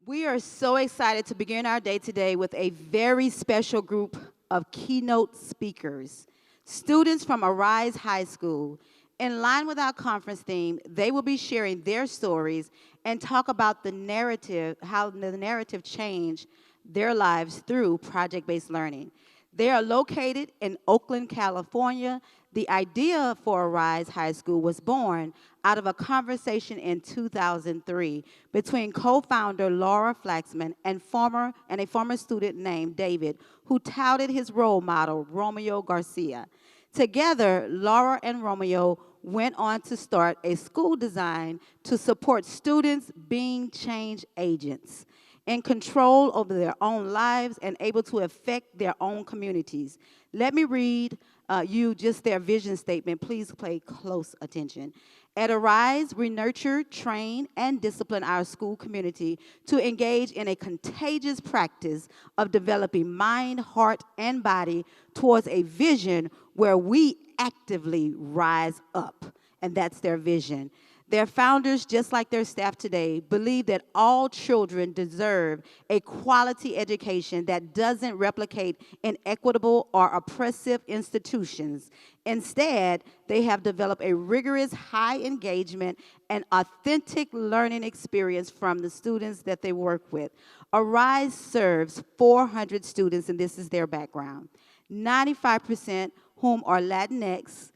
We are so excited to begin our day today with a very special group of keynote speakers, students from Arise High School. In line with our conference theme, they will be sharing their stories and talk about the narrative, how the narrative changed their lives through project-based learning. They are located in Oakland, California. The idea for Arise High School was born out of a conversation in 2003 between co-founder Laura Flaxman and a former student named David, who touted his role model, Romeo Garcia. Together, Laura and Romeo went on to start a school designed to support students being change agents, in control over their own lives and able to affect their own communities. Let me read you just their vision statement. Please pay close attention. At Arise, we nurture, train, and discipline our school community to engage in a contagious practice of developing mind, heart, and body towards a vision where we actively rise up. And that's their vision. Their founders, just like their staff today, believe that all children deserve a quality education that doesn't replicate inequitable or oppressive institutions. Instead, they have developed a rigorous, high engagement, and authentic learning experience from the students that they work with. Arise serves 400 students, and this is their background. 95% whom are Latinx,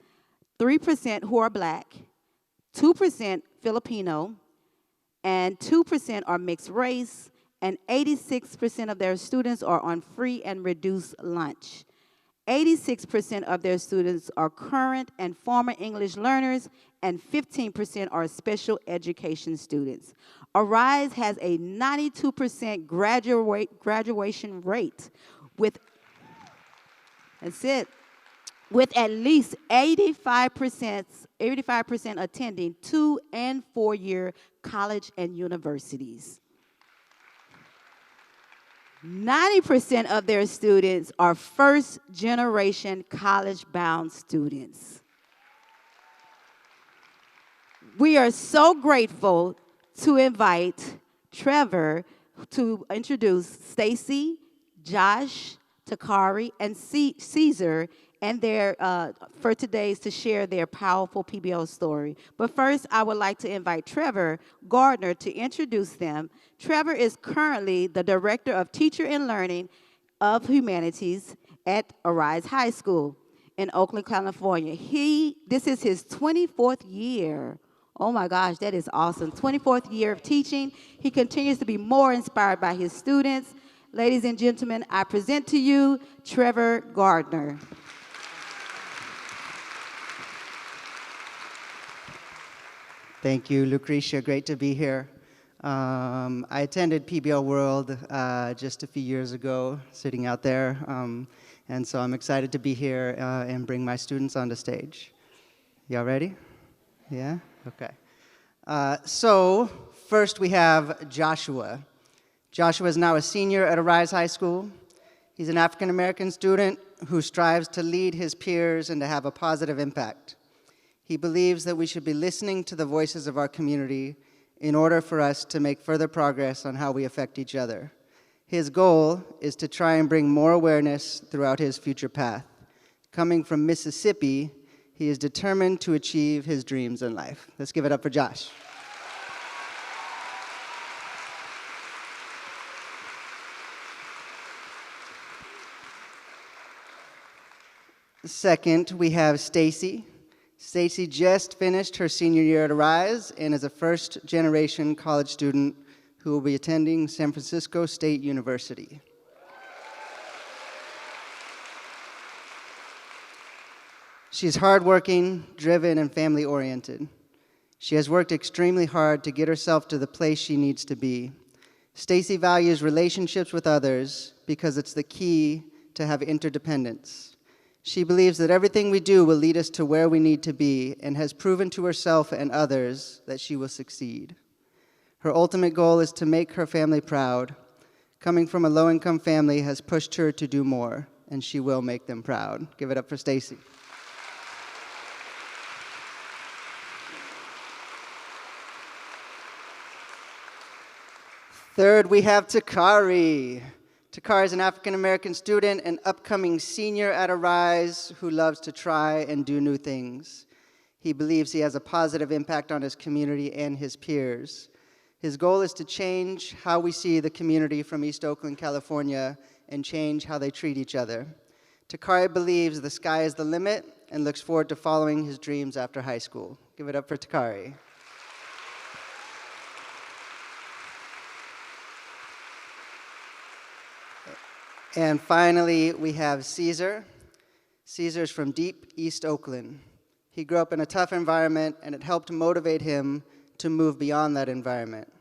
3% who are Black, 2% Filipino, and 2% are mixed race, and 86% of their students are on free and reduced lunch. 86% of their students are current and former English learners, and 15% are special education students. Arise has a 92% graduation rate that's it, with at least 85% attending 2- and 4-year college and universities. 90% of their students are first-generation college-bound students. We are so grateful to invite Trevor to introduce Stacy, Josh, Takari, and Caesar and for today's to share their powerful PBL story. But first, I would like to invite Trevor Gardner to introduce them. Trevor is currently the Director of Teacher and Learning of Humanities at Arise High School in Oakland, California. This is his 24th year. Oh my gosh, that is awesome. 24th year of teaching. He continues to be more inspired by his students. Ladies and gentlemen, I present to you Trevor Gardner. Thank you, Lucretia. Great to be here. I attended PBL World just a few years ago, sitting out there, and so I'm excited to be here and bring my students onto stage. Y'all ready? Yeah? Okay. So first we have Joshua. Joshua is now a senior at Arise High School. He's an African-American student who strives to lead his peers and to have a positive impact. He believes that we should be listening to the voices of our community in order for us to make further progress on how we affect each other. His goal is to try and bring more awareness throughout his future path. Coming from Mississippi, he is determined to achieve his dreams in life. Let's give it up for Josh. Second, we have Stacy. Stacy just finished her senior year at Arise and is a first-generation college student who will be attending San Francisco State University. She's hardworking, driven, and family-oriented. She has worked extremely hard to get herself to the place she needs to be. Stacy values relationships with others because it's the key to have interdependence. She believes that everything we do will lead us to where we need to be and has proven to herself and others that she will succeed. Her ultimate goal is to make her family proud. Coming from a low-income family has pushed her to do more, and she will make them proud. Give it up for Stacy. Third, we have Takari. Takari is an African-American student and upcoming senior at Arise who loves to try and do new things. He believes he has a positive impact on his community and his peers. His goal is to change how we see the community from East Oakland, California, and change how they treat each other. Takari believes the sky is the limit and looks forward to following his dreams after high school. Give it up for Takari. And finally, we have Caesar. Caesar's from deep East Oakland. He grew up in a tough environment, and it helped motivate him to move beyond that environment.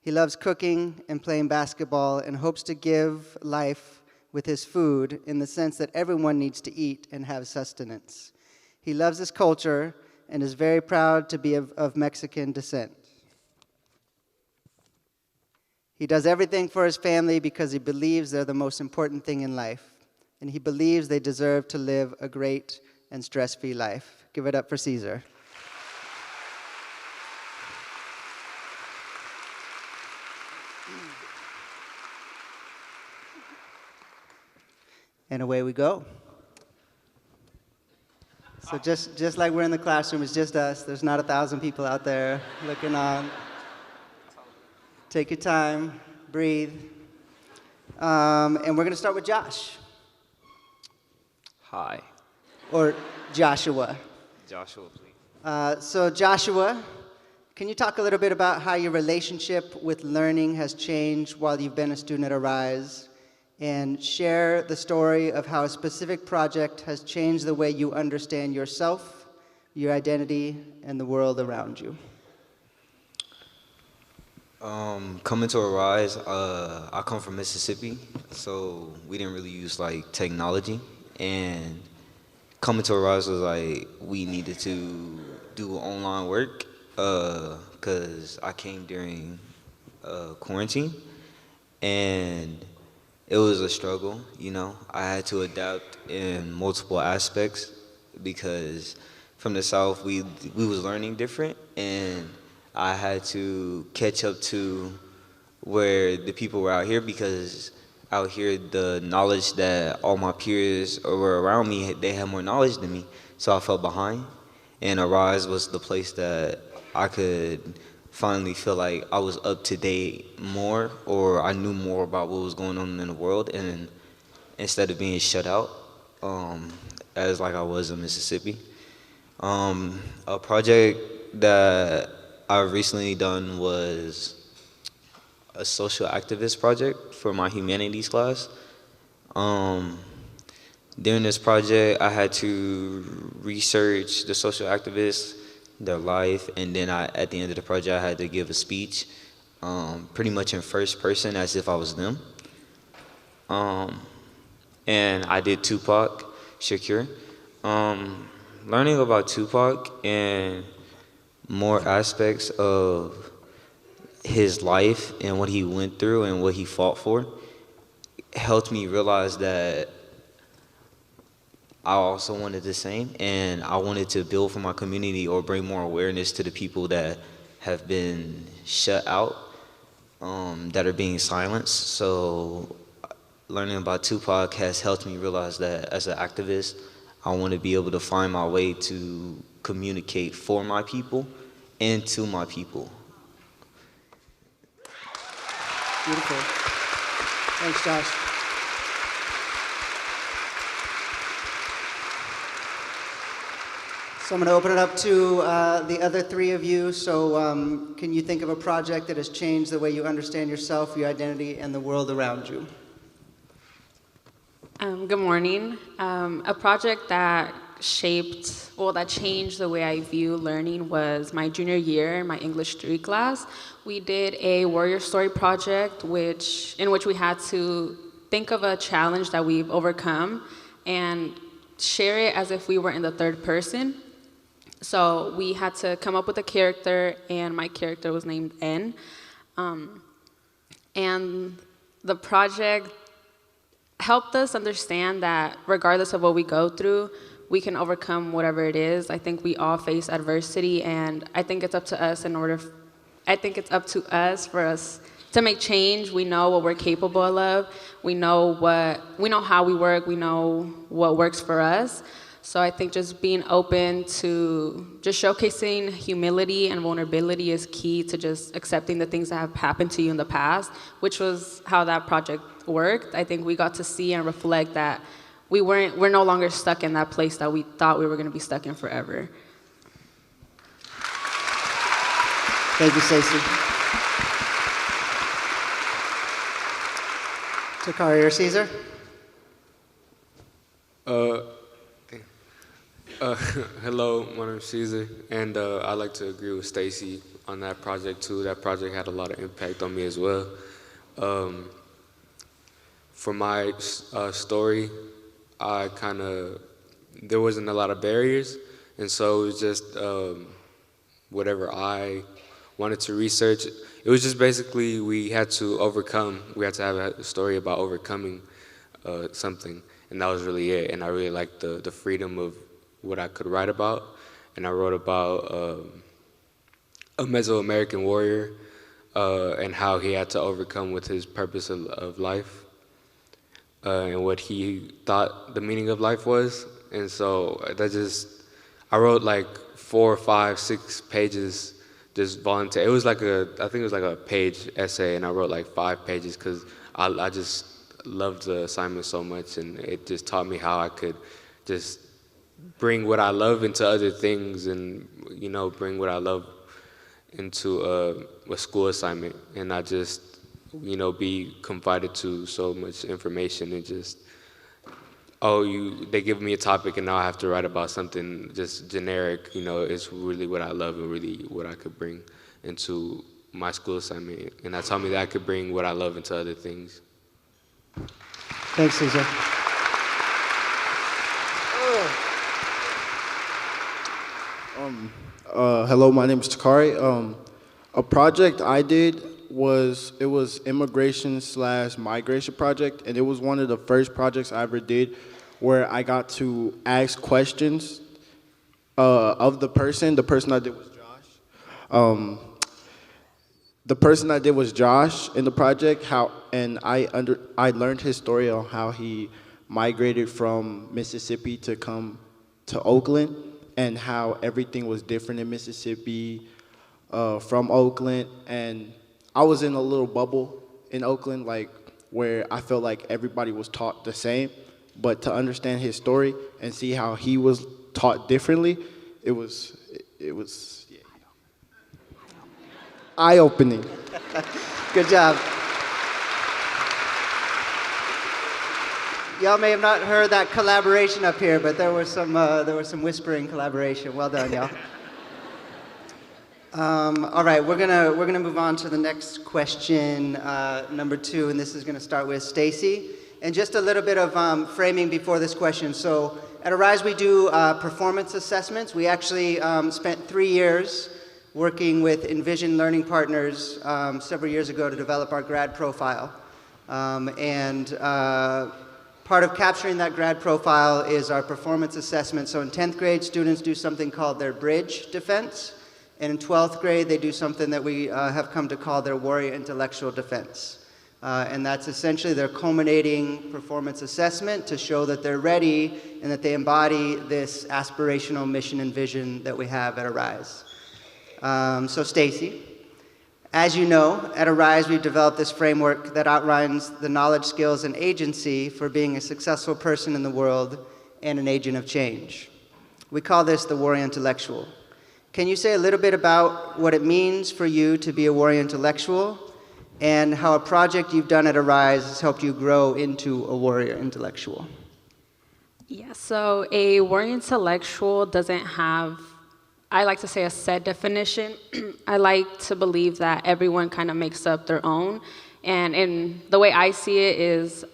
He loves cooking and playing basketball and hopes to give life with his food in the sense that everyone needs to eat and have sustenance. He loves his culture and is very proud to be of Mexican descent. He does everything for his family because he believes they're the most important thing in life, and he believes they deserve to live a great and stress-free life. Give it up for Caesar. And away we go. So just like we're in the classroom, it's just us. There's not 1,000 people out there looking on. Take your time, breathe. And we're going to start with Josh. Hi. Or Joshua. Joshua, please. So Joshua, can you talk a little bit about how your relationship with learning has changed while you've been a student at Arise? And share the story of how a specific project has changed the way you understand yourself, your identity, and the world around you. Coming to Arise, I come from Mississippi, so we didn't really use like technology, and coming to Arise was like we needed to do online work because I came during quarantine, and it was a struggle. You know, I had to adapt in multiple aspects because from the South we was learning different, and I had to catch up to where the people were out here, because out here the knowledge that all my peers were around me, they had more knowledge than me, so I fell behind. And Arise was the place that I could finally feel like I was up to date more, or I knew more about what was going on in the world, and instead of being shut out as like I was in Mississippi. A project that I've recently done was a social activist project for my humanities class. During this project, I had to research the social activists, their life, and then at the end of the project, I had to give a speech, pretty much in first person as if I was them. And I did Tupac Shakur. Learning about Tupac and more aspects of his life and what he went through and what he fought for helped me realize that I also wanted the same, and I wanted to build for my community or bring more awareness to the people that have been shut out, that are being silenced. So learning about Tupac has helped me realize that as an activist, I want to be able to find my way to communicate for my people and to my people. Beautiful. Thanks, Josh. So I'm going to open it up to the other three of you. So can you think of a project that has changed the way you understand yourself, your identity, and the world around you? Good morning. A project that that changed the way I view learning was my junior year in my English 3 class. We did a warrior story project in which we had to think of a challenge that we've overcome and share it as if we were in the third person. So we had to come up with a character, and my character was named N. And the project helped us understand that regardless of what we go through, we can overcome whatever it is. I think we all face adversity, and I think it's up to us for us to make change. We know what we're capable of. We know how we work. We know what works for us. So I think just being open to just showcasing humility and vulnerability is key to just accepting the things that have happened to you in the past, which was how that project worked. I think we got to see and reflect that we're no longer stuck in that place that we thought we were going to be stuck in forever. Thank you, Stacey. Takari or Caesar? Hello, my name is Caesar, and I'd like to agree with Stacy on that project too. That project had a lot of impact on me as well. For my story, there wasn't a lot of barriers, and so it was just whatever I wanted to research. It was just basically we had to have a story about overcoming something, and that was really it. And I really liked the freedom of what I could write about, and I wrote about a Mesoamerican warrior and how he had to overcome with his purpose of life and what he thought the meaning of life was. And so I wrote like 4, 5, 6 pages just volunteer. It was I think it was like a page essay, and I wrote like 5 pages because I just loved the assignment so much, and it just taught me how I could just bring what I love into other things, and bring what I love into a school assignment, and not just be confided to so much information and just they give me a topic and now I have to write about something just generic. It's really what I love and really what I could bring into my school assignment, and that taught me that I could bring what I love into other things. Thanks, Caesar. Hello, my name is Takari. A project I did was immigration/migration project, and it was one of the first projects I ever did where I got to ask questions of the person. The person I did was Josh. The person I did was Josh in the project. I learned his story on how he migrated from Mississippi to come to Oakland, and how everything was different in Mississippi from Oakland. And I was in a little bubble in Oakland, where I felt like everybody was taught the same. But to understand his story and see how he was taught differently, it was eye-opening. Good job. Y'all may have not heard that collaboration up here, but there was some whispering collaboration. Well done, y'all. All right, we're gonna move on to the next question, number 2, and this is gonna start with Stacy. And just a little bit of framing before this question. So at Arise, we do performance assessments. We actually spent 3 years working with Envision Learning Partners several years ago to develop our grad profile. Part of capturing that grad profile is our performance assessment. So in 10th grade, students do something called their bridge defense. And in 12th grade, they do something that we have come to call their warrior intellectual defense. And that's essentially their culminating performance assessment to show that they're ready and that they embody this aspirational mission and vision that we have at Arise. So Stacy, as you know, at Arise, we've developed this framework that outlines the knowledge, skills, and agency for being a successful person in the world and an agent of change. We call this the warrior intellectual. Can you say a little bit about what it means for you to be a warrior intellectual, and how a project you've done at Arise has helped you grow into a warrior intellectual? Yeah, so a warrior intellectual doesn't have, I like to say, a set definition. I like to believe that everyone kind of makes up their own. And in the way I see it is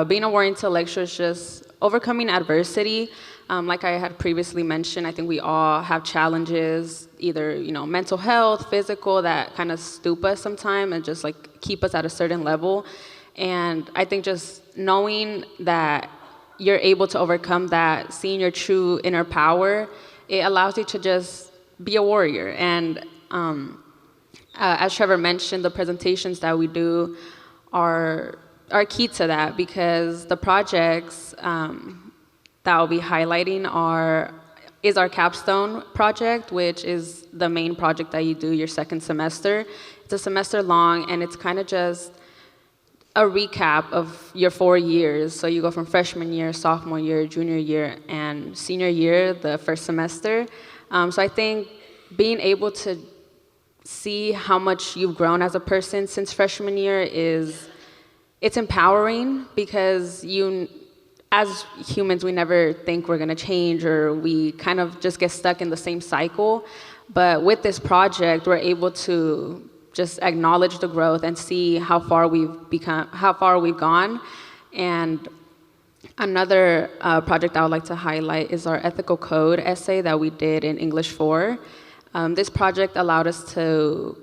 being a warrior intellectual is just overcoming adversity. Like I had previously mentioned, I think we all have challenges, either mental health, physical, that kind of stoop us sometime and just keep us at a certain level. And I think just knowing that you're able to overcome that, seeing your true inner power, it allows you to just be a warrior. And as Trevor mentioned, the presentations that we do are key to that, because the projects that I'll be highlighting is our capstone project, which is the main project that you do your second semester. It's a semester long, and it's kind of just a recap of your 4 years. So you go from freshman year, sophomore year, junior year, and senior year, the first semester. So I think being able to see how much you've grown as a person since freshman year it's empowering, because as humans, we never think we're gonna change, or we kind of just get stuck in the same cycle. But with this project, we're able to just acknowledge the growth and see how far we've gone. And another project I would like to highlight is our ethical code essay that we did in English 4. This project allowed us to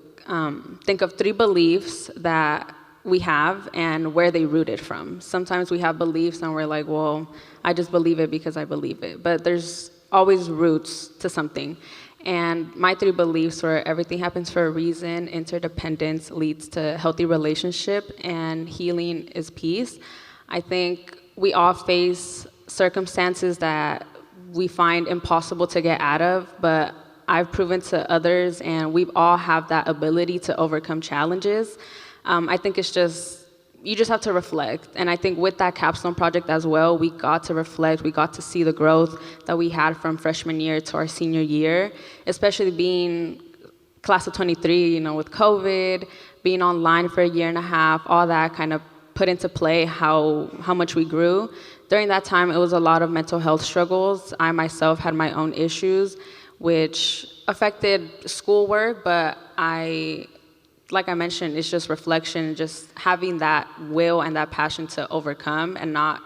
think of 3 beliefs that we have and where they rooted from. Sometimes we have beliefs and we're like, well, I just believe it because I believe it. But there's always roots to something. And my 3 beliefs were: everything happens for a reason, interdependence leads to healthy relationship, and healing is peace. I think we all face circumstances that we find impossible to get out of, but I've proven to others, and we all have that ability to overcome challenges. I think you just have to reflect. And I think with that capstone project as well, we got to reflect, we got to see the growth that we had from freshman year to our senior year, especially being class of 23, with COVID, being online for a year and a half, all that kind of put into play how much we grew. During that time, it was a lot of mental health struggles. I myself had my own issues, which affected schoolwork, but like I mentioned, it's just reflection, just having that will and that passion to overcome and not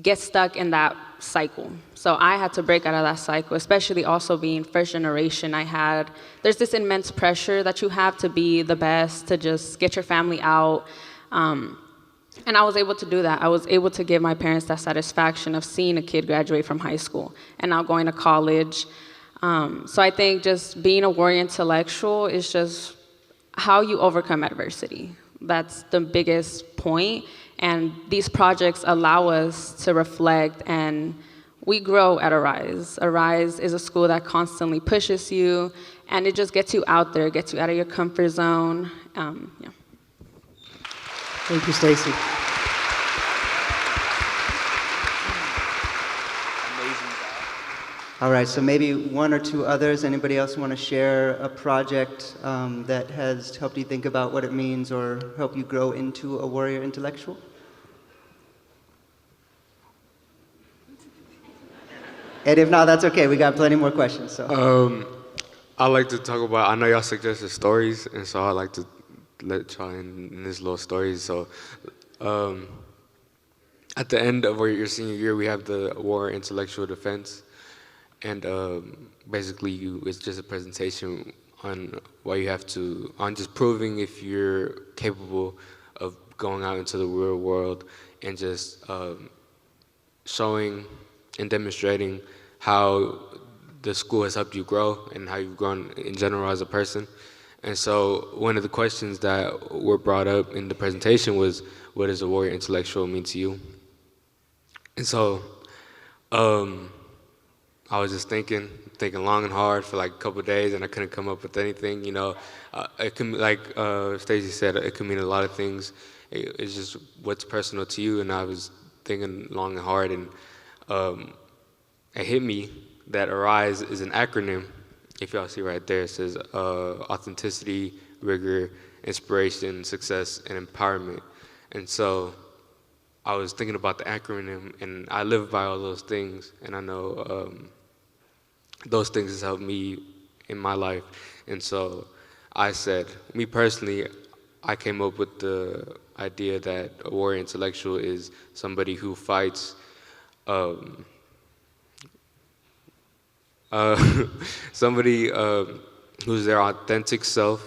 get stuck in that cycle. So I had to break out of that cycle, especially also being first generation. There's this immense pressure that you have to be the best, to just get your family out. And I was able to do that. I was able to give my parents that satisfaction of seeing a kid graduate from high school and now going to college. So I think just being a warrior intellectual is just how you overcome adversity. That's the biggest point. And these projects allow us to reflect, and we grow at Arise. Arise is a school that constantly pushes you, and it just gets you out there, gets you out of your comfort zone. Yeah. Thank you, Stacy. All right, so maybe 1 or 2 others. Anybody else want to share a project that has helped you think about what it means or help you grow into a warrior intellectual? And if not, that's okay. We got plenty more questions. So. I like to talk about, I know y'all suggested stories, and so I like to let y'all in this little story. So at the end of your senior year, we have the warrior intellectual defense. And basically, it's just a presentation on what you have to, on just proving if you're capable of going out into the real world, and just showing and demonstrating how the school has helped you grow and how you've grown in general as a person. And so one of the questions that were brought up in the presentation was, what does a warrior intellectual mean to you? And so I was just thinking long and hard for like a couple of days, and I couldn't come up with anything. It can, like Stacey said, it can mean a lot of things. It's just what's personal to you. And I was thinking long and hard, and it hit me that ARISE is an acronym. If y'all see right there, it says authenticity, rigor, inspiration, success, and empowerment. And so I was thinking about the acronym, and I live by all those things, and I know those things has helped me in my life. And so I said, me personally, I came up with the idea that a warrior intellectual is somebody who fights somebody who's their authentic self,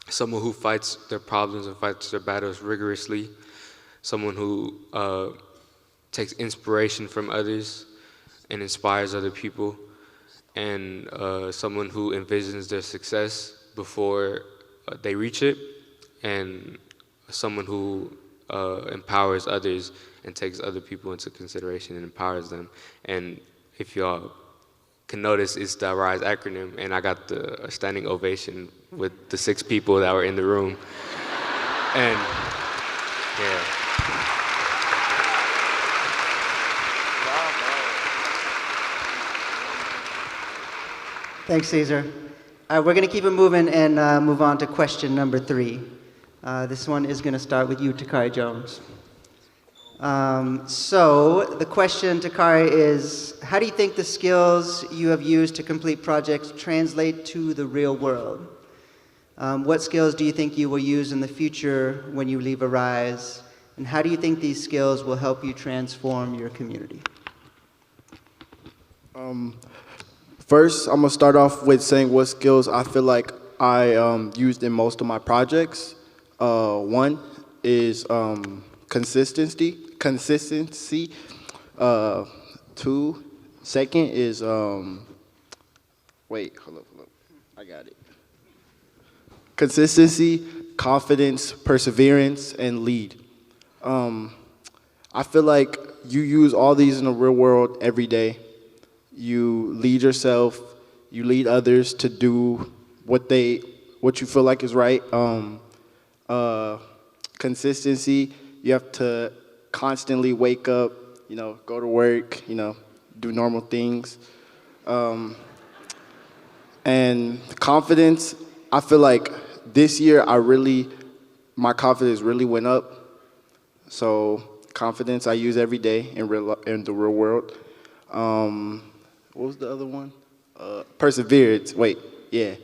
someone who fights their problems and fights their battles rigorously, someone who takes inspiration from others and inspires other people, and someone who envisions their success before they reach it, and someone who empowers others and takes other people into consideration and empowers them. And if y'all can notice, it's the RISE acronym, and I got the standing ovation with the 6 people that were in the room. And yeah. Thanks, Caesar. We're going to keep it moving and move on to question number 3. This one is going to start with you, Takari Jones. So the question, Takari, is how do you think the skills you have used to complete projects translate to the real world? What skills do you think you will use in the future when you leave Arise? And how do you think these skills will help you transform your community? First, I'm gonna start off with saying what skills I feel like I used in most of my projects. One is consistency. Second is wait, hold up, I got it. Consistency, confidence, perseverance, and lead. I feel like you use all these in the real world every day. You lead yourself, you lead others to do what you feel like is right. Consistency, you have to constantly wake up, go to work, do normal things. And confidence, I feel like this year my confidence really went up. So confidence I use every day in the real world. What was the other one? Perseverance. Wait, yeah.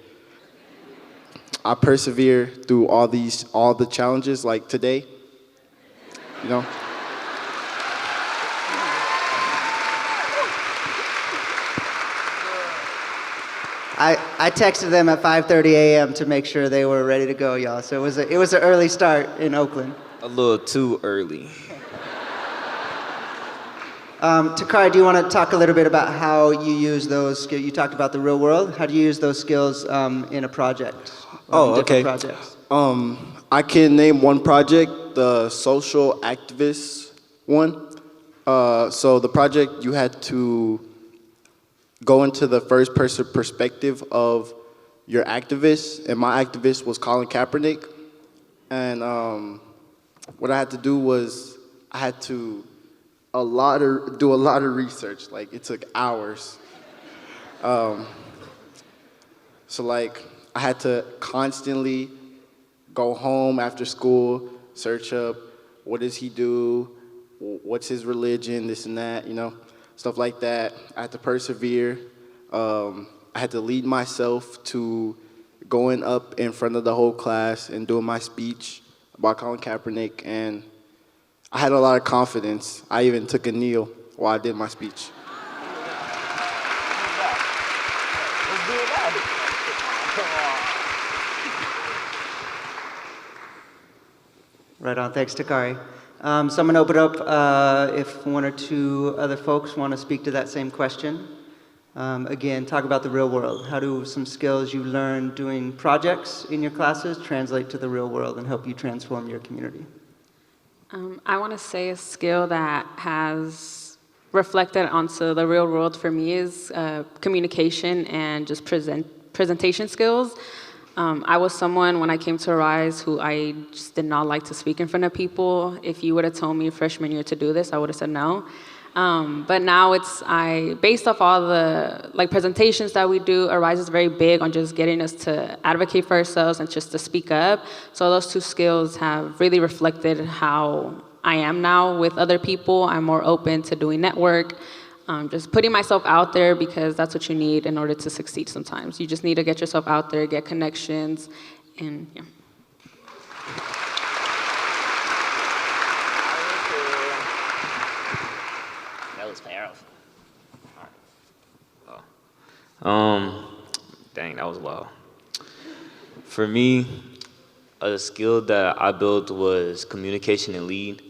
I persevere through all the challenges like today. I texted them at 5:30 a.m. to make sure they were ready to go, y'all. So it was an early start in Oakland. A little too early. Takari, do you want to talk a little bit about how you use those skills? You talked about the real world. How do you use those skills in a project? Oh, okay. Projects? I can name one project, the social activist one. So the project, you had to go into the first person perspective of your activist, and my activist was Colin Kaepernick. And what I had to do was I had to do a lot of research. Like, it took hours. So like I had to constantly go home after school, search up what does he do, what's his religion, this and that, stuff like that. I had to persevere. I had to lead myself to going up in front of the whole class and doing my speech about Colin Kaepernick, and I had a lot of confidence. I even took a kneel while I did my speech. Right on. Thanks, Takari. So I'm going to open up if one or two other folks want to speak to that same question. Again, talk about the real world. How do some skills you learn doing projects in your classes translate to the real world and help you transform your community? I want to say a skill that has reflected onto the real world for me is communication and just presentation skills. I was someone when I came to Arise who I just did not like to speak in front of people. If you would have told me freshman year to do this, I would have said no. But now based off all the presentations that we do, Arise is very big on just getting us to advocate for ourselves and just to speak up. So those two skills have really reflected how I am now with other people. I'm more open to doing network, just putting myself out there, because that's what you need in order to succeed sometimes. You just need to get yourself out there, get connections, and yeah. Dang, that was loud. For me, a skill that I built was communication and lead.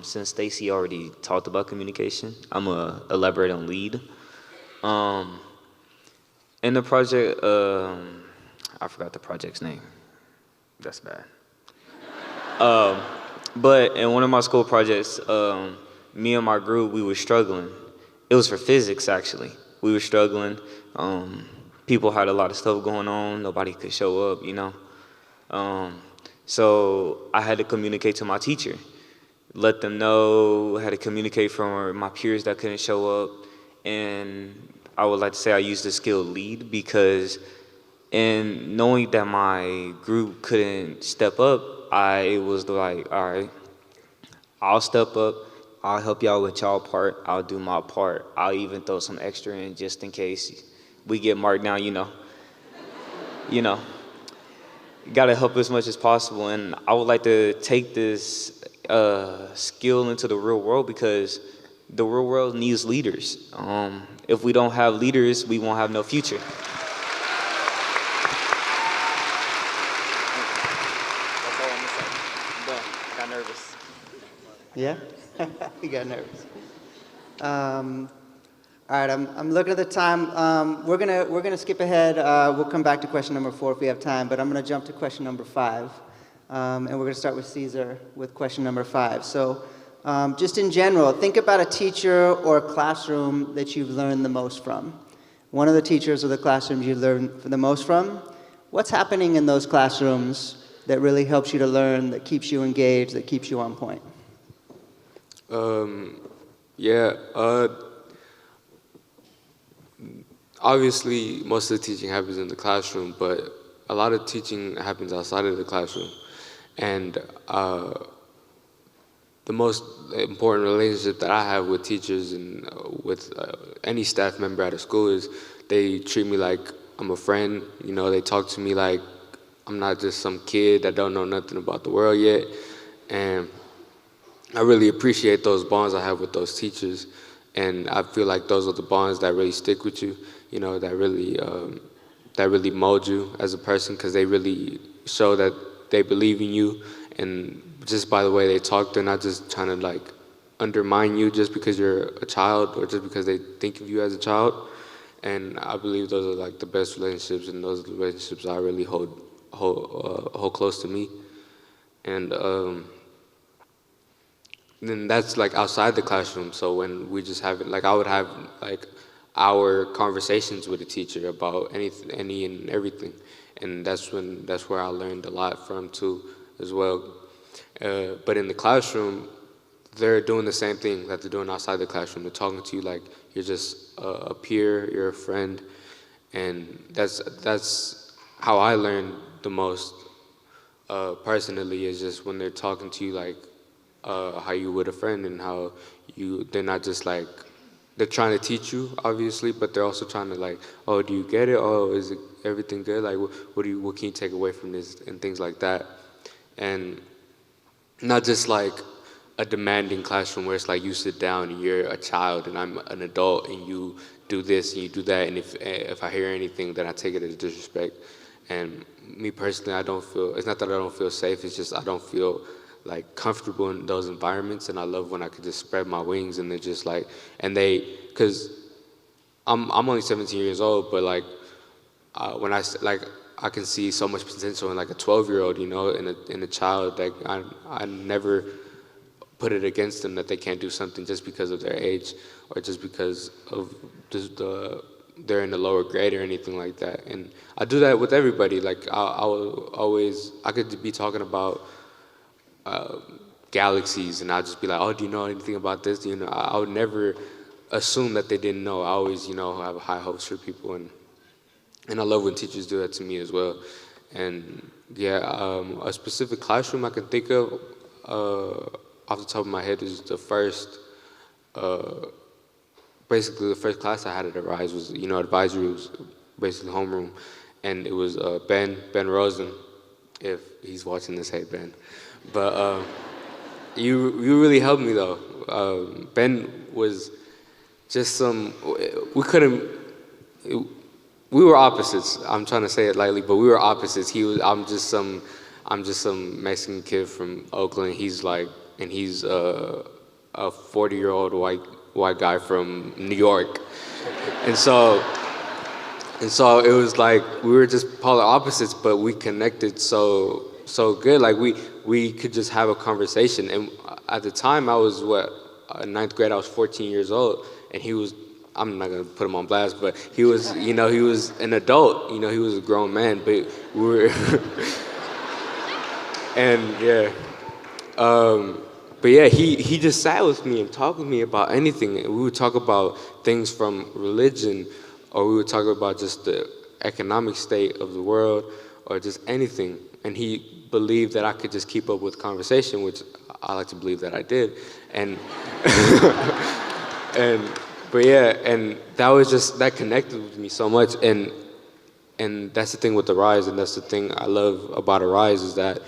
Since Stacy already talked about communication, I'm gonna elaborate on lead. In the project, I forgot the project's name. That's bad. But in one of my school projects, me and my group, we were struggling. It was for physics, actually. We were struggling. People had a lot of stuff going on. Nobody could show up, you know. So I had to communicate to my teacher, let them know, had to communicate from my peers that couldn't show up. And I would like to say I used the skill lead, because in knowing that my group couldn't step up, I was like, all right, I'll step up. I'll help y'all with y'all part. I'll do my part. I'll even throw some extra in just in case we get marked down, you know. You know. Got to help as much as possible. And I would like to take this skill into the real world, because the real world needs leaders. If we don't have leaders, we won't have no future. Yeah? You got nervous. All right, I'm looking at the time. We're gonna skip ahead. We'll come back to question number 4 if we have time, but I'm gonna jump to question number 5. And we're gonna start with Caesar with question number 5. So just in general, think about a teacher or a classroom that you've learned the most from. One of the teachers or the classrooms you learned the most from. What's happening in those classrooms that really helps you to learn, that keeps you engaged, that keeps you on point? Obviously, most of the teaching happens in the classroom, but a lot of teaching happens outside of the classroom. And the most important relationship that I have with teachers and with any staff member at a school is they treat me like I'm a friend. You know, they talk to me like I'm not just some kid that don't know nothing about the world yet. And I really appreciate those bonds I have with those teachers, and I feel like those are the bonds that really stick with you, you know, that really mold you as a person, because they really show that they believe in you, and just by the way they talk, they're not just trying to like undermine you just because you're a child or just because they think of you as a child. And I believe those are like the best relationships, and those are the relationships I really hold close to me. And then that's like outside the classroom. So when we just have it, like I would have like our conversations with a teacher about any and everything, and that's where I learned a lot from too, as well. But in the classroom, they're doing the same thing that they're doing outside the classroom. They're talking to you like you're just a peer, you're a friend, and that's how I learned the most personally, is just when they're talking to you like how you would a friend, and how they're not just like, they're trying to teach you obviously, but they're also trying to like, oh, do you get it? Oh, is everything good? Like what can you take away from this, and things like that. And not just like a demanding classroom where it's like you sit down and you're a child and I'm an adult and you do this and you do that, and if I hear anything, then I take it as disrespect. And me personally, it's not that I don't feel safe, it's just I don't feel like comfortable in those environments, and I love when I could just spread my wings and they're just like, because I'm only 17 years old, but like when I can see so much potential in like a 12-year-old, you know, in a child. Like I never put it against them that they can't do something just because of their age, or just because of they're in the lower grade or anything like that. And I do that with everybody. Like I could be talking about galaxies, and I'll just be like, oh, do you know anything about this? You know, I would never assume that they didn't know. I always, you know, have high hopes for people, and I love when teachers do that to me as well. And yeah, a specific classroom I can think of off the top of my head is basically the first class I had at Arise was, you know, advisory, was basically homeroom, and it was Ben Rosen. If he's watching this, hey Ben. But you really helped me though. Ben was just we were opposites. I'm trying to say it lightly, but we were opposites. I'm just some Mexican kid from Oakland. He's a 40-year-old white guy from New York. And so And so it was like we were just polar opposites, but we connected so good. Like we could just have a conversation. And at the time, I was in ninth grade. I was 14 years old, and he was. I'm not gonna put him on blast, but he was, he was an adult. He was a grown man. But we were, and yeah. But yeah, he just sat with me and talked with me about anything. And we would talk about things from religion, or we would talk about just the economic state of the world, or just anything. And he believed that I could just keep up with conversation, which I like to believe that I did. And but yeah, and that connected with me so much. And that's the thing with Arise, and that's the thing I love about Arise is that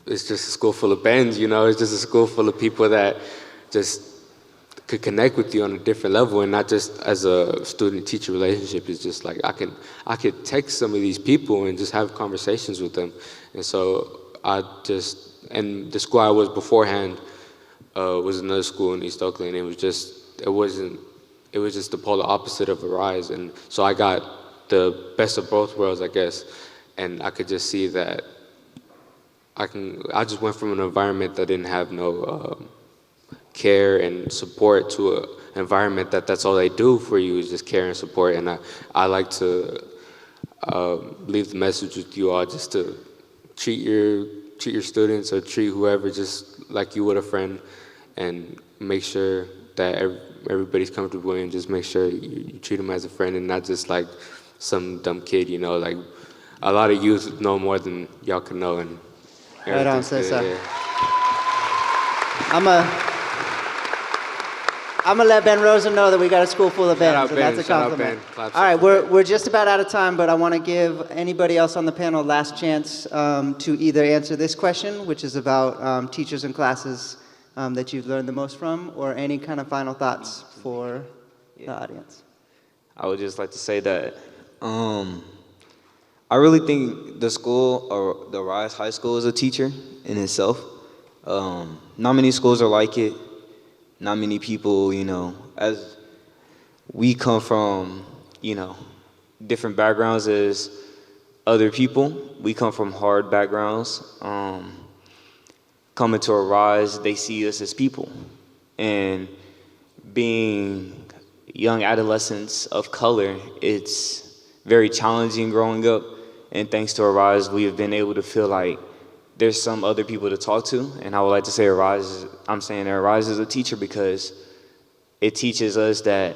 it's just a school full of bands, It's just a school full of people that just could connect with you on a different level, and not just as a student-teacher relationship. It's just like I could text some of these people and just have conversations with them. And so and the school I was beforehand was another school in East Oakland. It was just the polar opposite of Arise, and so I got the best of both worlds, I guess, and I could just see that. I just went from an environment that didn't have no care and support to an environment that's all they do for you is just care and support. And I like to leave the message with you all just to treat your students or treat whoever just like you would a friend, and make sure that everybody's comfortable, and just make sure you treat them as a friend and not just like some dumb kid. Like a lot of youth know more than y'all can know, and right on, Cesar. Yeah. I'm gonna let Ben Rosen know that we got a school full of bands, and that's a Shout out compliment. Ben. All right, we're just about out of time, but I want to give anybody else on the panel last chance to either answer this question, which is about teachers and classes that you've learned the most from, or any kind of final thoughts for the audience. I would just like to say that I really think the school, or the Rise High School, is a teacher in itself. Not many schools are like it. Not many people, as we come from, different backgrounds as other people. We come from hard backgrounds. Coming to Arise, they see us as people. And being young adolescents of color, it's very challenging growing up. And thanks to Arise, we have been able to feel like there's some other people to talk to. And I would like to say Arise is a teacher, because it teaches us that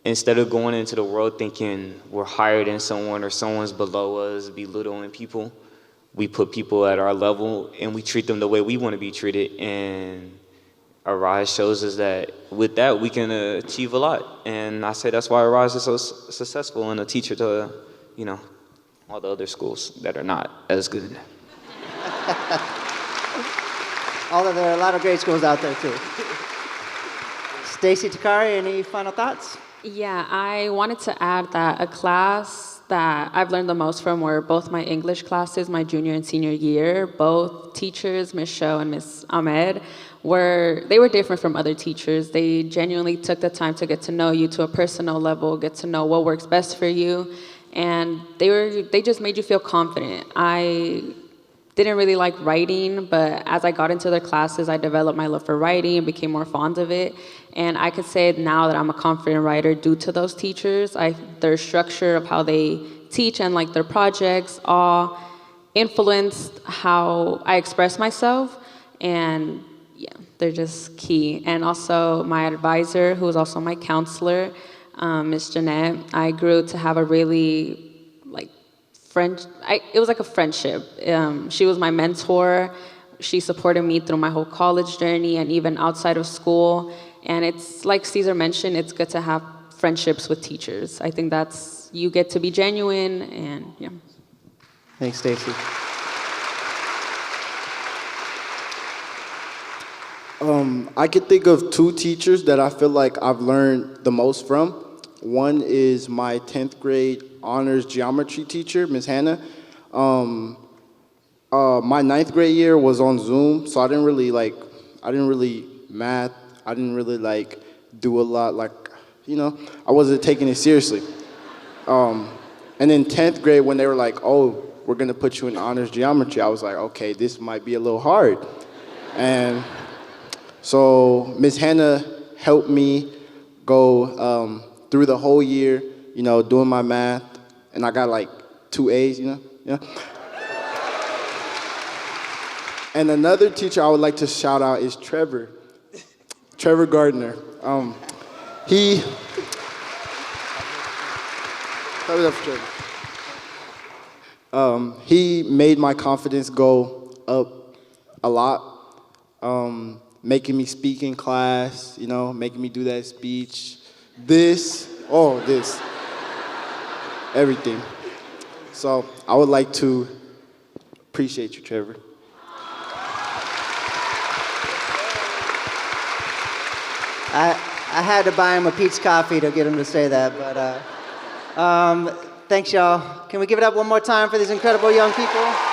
instead of going into the world thinking we're higher than someone or someone's below us, belittling people, we put people at our level and we treat them the way we want to be treated. And Arise shows us that with that we can achieve a lot. And I say that's why Arise is so successful, and a teacher to, all the other schools that are not as good. There are a lot of great schools out there too. Stacy Takari, any final thoughts? Yeah, I wanted to add that a class that I've learned the most from were both my English classes, my junior and senior year. Both teachers, Miss Sho and Miss Ahmed, were different from other teachers. They genuinely took the time to get to know you to a personal level, get to know what works best for you, and they just made you feel confident. I didn't really like writing, but as I got into their classes, I developed my love for writing and became more fond of it. And I could say now that I'm a confident writer due to those teachers. Their structure of how they teach and like their projects all influenced how I express myself. And yeah, they're just key. And also my advisor, who was also my counselor, Miss Jeanette, I grew to have a really it was like a friendship. She was my mentor. She supported me through my whole college journey and even outside of school. And it's like Cesar mentioned, it's good to have friendships with teachers. I think you get to be genuine, and yeah. Thanks, Stacy. I could think of two teachers that I feel like I've learned the most from. One is my 10th grade honors geometry teacher, Miss Hannah. My 9th grade year was on Zoom, so I didn't really math. I didn't really do a lot, I wasn't taking it seriously. And in 10th grade, when they were like, oh, we're going to put you in honors geometry, I was like, okay, this might be a little hard. And so Miss Hannah helped me go through the whole year, you know, doing my math, and I got like 2 A's, you know? Yeah. And another teacher I would like to shout out is Trevor Gardner. He made my confidence go up a lot, making me speak in class, you know, making me do that speech, this, everything. So I would like to appreciate you, Trevor. I had to buy him a peach coffee to get him to say that, but thanks, y'all. Can we give it up one more time for these incredible young people?